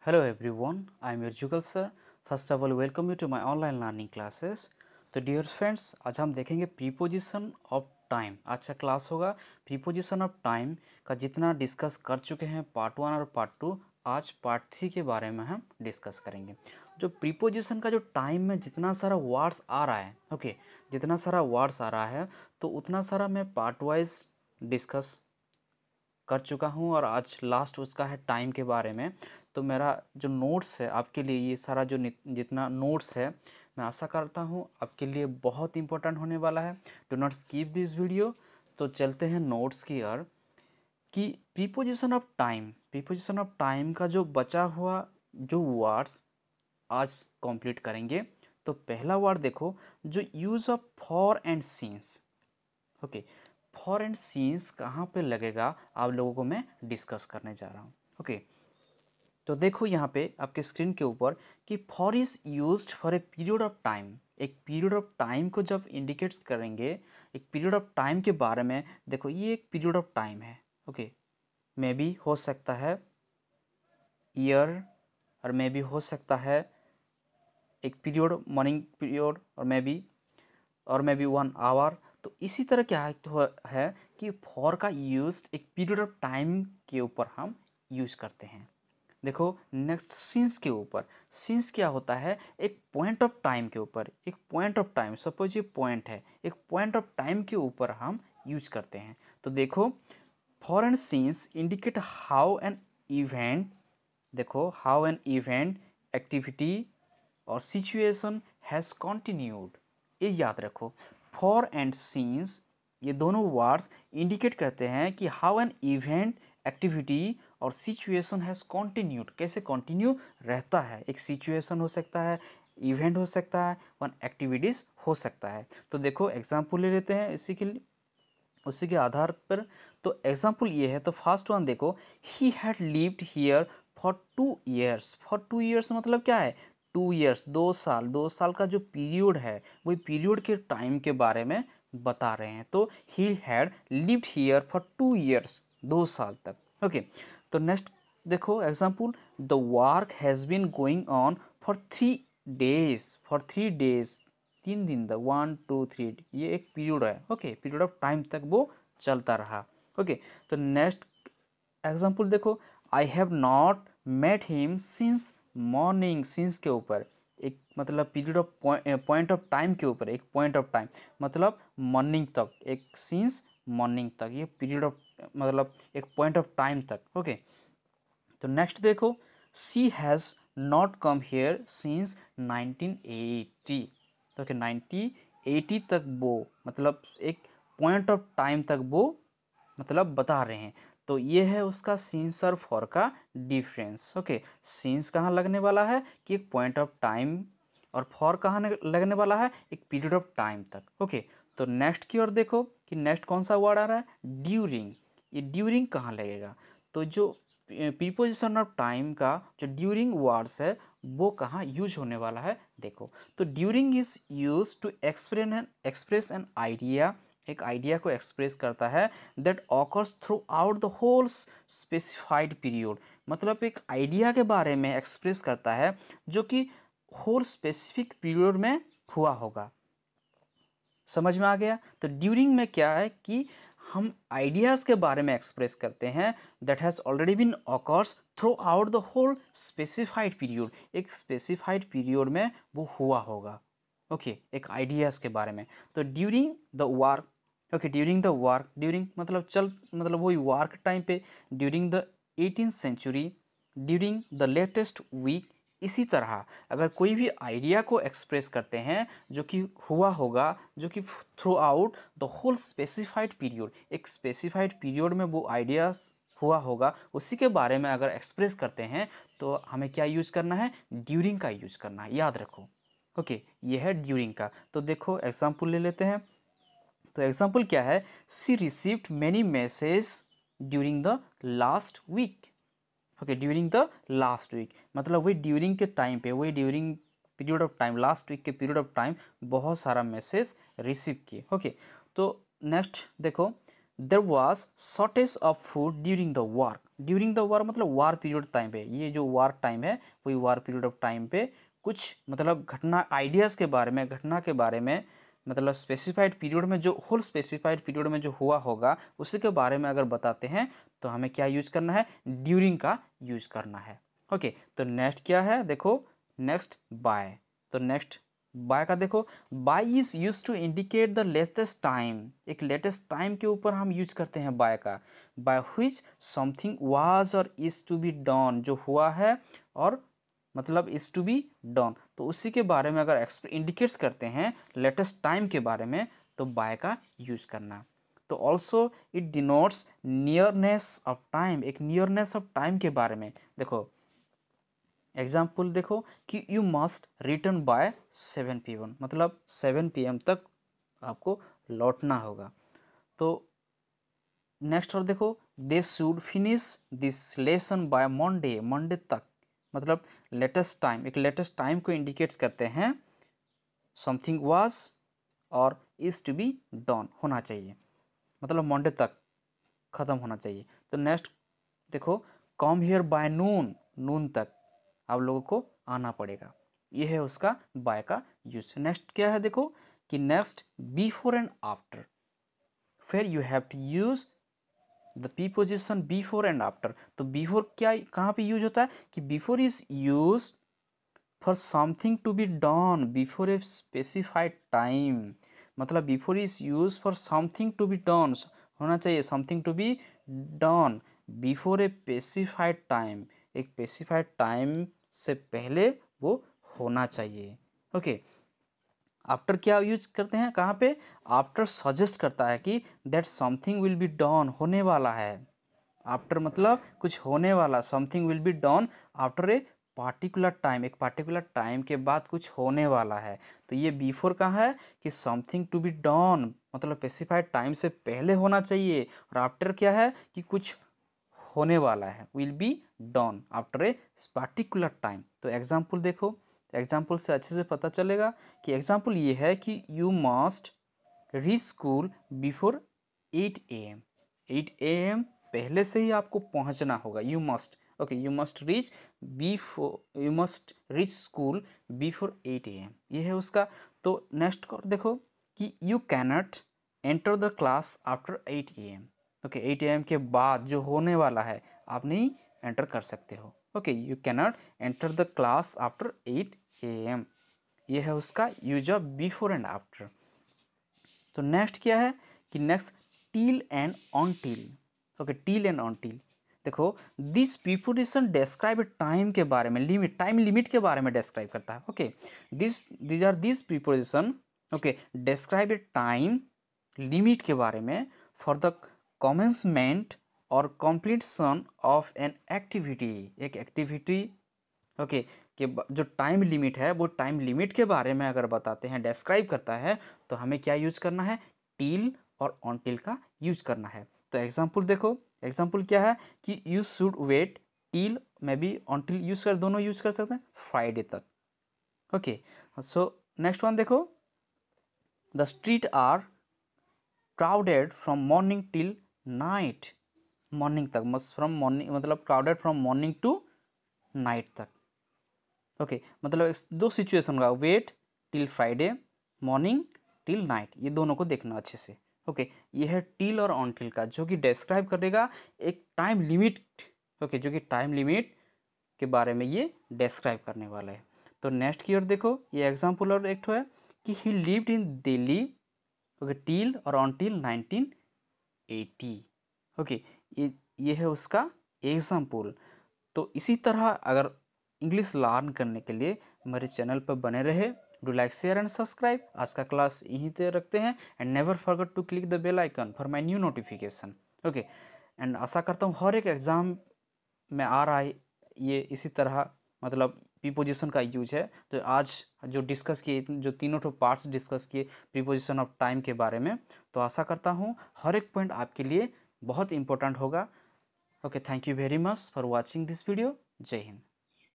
Hello everyone, I am your Jugal sir. First of all, welcome you to my online learning classes. तो dear friends, आज हम देखेंगे preposition of time. आज का class होगा preposition of time का। जितना डिस्कस कर चुके हैं पार्ट 1 और पार्ट 2, आज पार्ट 3 के बारे में हम डिस्कस करेंगे। जो प्रीपोजिशन का जो टाइम में जितना सारा वर्ड्स आ रहा है, ओके, जितना सारा वर्ड्स आ रहा है तो उतना सारा मैं पार्ट वाइज डिस्कस कर चुका हूँ और आज लास्ट उसका है टाइम के बारे में। तो मेरा जो नोट्स है आपके लिए, ये सारा जो जितना नोट्स है, मैं आशा करता हूँ आपके लिए बहुत इंपॉर्टेंट होने वाला है। Do not skip this video. तो चलते हैं नोट्स की ओर कि प्रीपोजिशन ऑफ टाइम का जो बचा हुआ जो वर्ड्स आज कंप्लीट करेंगे। तो पहला वर्ड देखो, जो use of for and since. Okay, for and scenes कहाँ पे लगेगा आप लोगों को मैं डिस्कस करने जा रहा हूँ। ओके, तो देखो यहाँ पे आपके स्क्रीन के ऊपर कि for is used for a period of time. एक पीरियड ऑफ टाइम को जब इंडिकेट्स करेंगे, एक पीरियड ऑफ टाइम के बारे में देखो, ये एक पीरियड ऑफ टाइम है। ओके, मे बी हो सकता है ईयर, और मे बी हो सकता है एक पीरियड, मॉर्निंग पीरियड, और मे बी 1 आवर। तो इसी तरह क्या है कि फॉर का यूज एक पीरियड ऑफ टाइम के ऊपर हम यूज़ करते हैं। देखो नेक्स्ट सिंस के ऊपर, सिंस क्या होता है, एक पॉइंट ऑफ टाइम के ऊपर, एक पॉइंट ऑफ टाइम, सपोज ये पॉइंट है, एक पॉइंट ऑफ टाइम के ऊपर हम यूज करते हैं। तो देखो for and since indicate how an event, देखो हाउ एन इवेंट, एक्टिविटी और सिचुएशन हैज़ कॉन्टिन्यूड। ये याद रखो, फॉर एंड सीन्स ये दोनों वर्ड्स इंडिकेट करते हैं कि हाउ एन इवेंट, एक्टिविटी और सिचुएशन हैज़ कॉन्टिन्यूड, कैसे कंटिन्यू रहता है। एक सिचुएशन हो सकता है, इवेंट हो सकता है, वन एक्टिविटीज़ हो सकता है। तो देखो एग्जाम्पल ले लेते हैं इसी के लिए, उसी के आधार पर। तो एग्जाम्पल ये है, तो फर्स्ट वन देखो, ही had lived here for 2 years. For 2 years मतलब क्या है, 2 ईयर्स, 2 साल। 2 साल का जो पीरियड है वही पीरियड के टाइम के बारे में बता रहे हैं। तो he had lived here for 2 years, 2 साल तक। ओके, तो नेक्स्ट देखो example, the work has been going on for 3 days. For 3 days, 3 दिन, द 1 2 3, ये एक पीरियड है। ओके, पीरियड ऑफ टाइम तक वो चलता रहा। ओके, तो नेक्स्ट एग्जाम्पल देखो, I have not met him since morning. Since के ऊपर एक मतलब period of point of time के ऊपर, एक पॉइंट ऑफ टाइम मतलब मॉर्निंग तक, एक सिंस मॉर्निंग तक, ये पीरियड ऑफ मतलब एक पॉइंट ऑफ टाइम तक। ओके, तो नेक्स्ट देखो, she has not come here since 1980। तो ओके, 1980 तक वो मतलब एक पॉइंट ऑफ टाइम तक वो मतलब बता रहे हैं। तो ये है उसका सिंस और फॉर का डिफरेंस। ओके, सिंस कहाँ लगने वाला है कि एक पॉइंट ऑफ टाइम, और फॉर कहाँ लगने वाला है, एक पीरियड ऑफ टाइम तक। ओके, तो नेक्स्ट की ओर देखो कि नेक्स्ट कौन सा वर्ड आ रहा है, ड्यूरिंग। ये ड्यूरिंग कहाँ लगेगा, तो जो प्रीपोजिशन ऑफ टाइम का जो ड्यूरिंग वर्ड्स है वो कहाँ यूज होने वाला है देखो। तो during is use to express an idea, एक आइडिया को एक्सप्रेस करता है, that occurs throughout the whole specified period. मतलब एक आइडिया के बारे में एक्सप्रेस करता है जो कि होल स्पेसिफिक पीरियड में हुआ होगा। समझ में आ गया। तो ड्यूरिंग में क्या है कि हम आइडियाज़ के बारे में एक्सप्रेस करते हैं, that has already been occurs throughout the whole specified period, एक स्पेसिफाइड पीरियड में वो हुआ होगा। ओके, एक आइडियाज़ के बारे में। तो during the work, okay, during the work, during मतलब वही वर्क टाइम पे, during the 18th century, during the latest week. इसी तरह अगर कोई भी आइडिया को एक्सप्रेस करते हैं जो कि हुआ होगा, जो कि throughout the whole specified period, एक स्पेसिफाइड पीरियड में वो आइडियाज़ हुआ होगा, उसी के बारे में अगर एक्सप्रेस करते हैं तो हमें क्या यूज करना है, ड्यूरिंग का यूज करना है, याद रखो। ओके, ये है ड्यूरिंग का। तो देखो एग्जाम्पल ले लेते हैं। तो एग्जाम्पल क्या है, she received many message during the last week. Okay, during the last week मतलब वही ड्यूरिंग के टाइम पे, वही during period of time, last week के पीरियड ऑफ टाइम बहुत सारा मैसेज रिसीव किए। ओके, तो नेक्स्ट देखो, there was shortage of food during the war. During the war मतलब वार पीरियड टाइम पे, ये जो वार टाइम है वही वार पीरियड ऑफ टाइम पे कुछ मतलब घटना आइडियाज़ के बारे में, घटना के बारे में, मतलब स्पेसिफाइड पीरियड में जो होल स्पेसिफाइड पीरियड में जो हुआ होगा उसी के बारे में अगर बताते हैं तो हमें क्या यूज करना है, ड्यूरिंग का यूज करना है। ओके, तो नेक्स्ट क्या है देखो, नेक्स्ट बाय। तो नेक्स्ट बाय का देखो, by is use to indicate the latest time, एक लेटेस्ट टाइम के ऊपर हम यूज करते हैं बाय का। By which something was or is to be done, जो हुआ है और मतलब इज टू बी डन, तो उसी के बारे में अगर इंडिकेट्स करते हैं लेटेस्ट टाइम के बारे में तो बाय का यूज करना। तो also it denotes nearness of time, एक नियरनेस ऑफ टाइम के बारे में। देखो एग्जाम्पल देखो कि you must return by 7 PM, मतलब 7 PM तक आपको लौटना होगा। तो नेक्स्ट और देखो, they should finish this lesson by Monday, Monday तक, मतलब लेटेस्ट टाइम, एक लेटेस्ट टाइम को इंडिकेट्स करते हैं। Something was or is to be done होना चाहिए, मतलब मंडे तक ख़त्म होना चाहिए। तो नेक्स्ट देखो, कम हियर बाय नून, नून तक आप लोगों को आना पड़ेगा, ये है उसका बाय का यूज। नेक्स्ट क्या है देखो कि नेक्स्ट बिफोर एंड आफ्टर, फिर you have to use the preposition before and after. तो बिफोर क्या कहाँ पे यूज होता है कि before is use for something to be done before a specified time, मतलब before is use for something to be done होना चाहिए, something to be done before a specified time, एक स्पेसिफाइड टाइम से पहले वो होना चाहिए। ओके, आफ्टर क्या यूज करते हैं कहाँ पे, आफ्टर सजेस्ट करता है कि that something will be done, होने वाला है। आफ्टर मतलब कुछ होने वाला, something will be done after a particular time, एक पार्टिकुलर टाइम के बाद कुछ होने वाला है। तो ये बिफोर कहाँ है कि समथिंग टू बी डन, मतलब स्पेसिफाइड टाइम से पहले होना चाहिए, और आफ्टर क्या है कि कुछ होने वाला है, will be done after a particular time. तो एग्जाम्पल देखो, एग्जाम्पल से अच्छे से पता चलेगा कि एग्जाम्पल ये है कि you must reach school before 8 AM, 8 AM पहले से ही आपको पहुंचना होगा, you must, okay, you must reach before, you must reach school before 8 AM, ये है उसका। तो नेक्स्ट देखो कि you cannot enter the class after 8 AM, okay, 8 AM के बाद जो होने वाला है आप नहीं एंटर कर सकते हो। Okay, you cannot enter the class after 8 AM, ये है उसका use of before and after. तो नेक्स्ट क्या है कि next till and on till, okay, till and on till. देखो दिस प्रीपोजिशन डिस्क्राइब टाइम के बारे में, लिमिट, टाइम लिमिट के बारे में डिस्क्राइब करता है। Okay, this are this preposition, okay, describe a time limit के बारे में फॉर द कमेंसमेंट और कंप्लीशन ऑफ एन एक्टिविटी, एक एक्टिविटी, ओके, कि जो टाइम लिमिट है वो टाइम लिमिट के बारे में अगर बताते हैं, डिस्क्राइब करता है, तो हमें क्या यूज करना है, टिल और ऑन टिल का यूज करना है। तो एग्जाम्पल देखो, एग्जाम्पल क्या है कि यू शुड वेट टिल, में भी ऑन टिल यूज कर, दोनों यूज कर सकते हैं, फ्राइडे तक। ओके, सो नेक्स्ट वन देखो, the street are crowded from morning till night, morning तक, फ्रॉम मॉर्निंग मतलब crowded from morning to night तक। ओके, मतलब दो सिचुएशन का, wait till Friday, morning till night, ये दोनों को देखना अच्छे से। ओके, ये है टिल और ऑन टिल का, जो कि डिस्क्राइब करेगा एक टाइम लिमिट, ओके, जो कि टाइम लिमिट के बारे में ये डिस्क्राइब करने वाला है। तो नेक्स्ट की ओर देखो, ये एग्जाम्पल और एक है कि ही lived in Delhi, okay, till और ऑन टिल 1980। ओके, ये है उसका एग्जाम्पल। तो इसी तरह अगर इंग्लिश लर्न करने के लिए हमारे चैनल पर बने रहे, do like share and subscribe. आज का क्लास यहीं पे रखते हैं, and never forget to click the bell icon for my new notification. Okay, and आशा करता हूँ हर एक एग्ज़ाम में आ रहा है ये इसी तरह, मतलब प्रीपोजिशन का यूज है। तो आज जो डिस्कस किए, जो तीनों ठो पार्ट्स डिस्कस किए प्रीपोजिशन ऑफ टाइम के बारे में, तो आशा करता हूँ हर एक पॉइंट आपके लिए बहुत इंपॉर्टेंट होगा। Okay, thank you very much for watching this video. जय हिंद।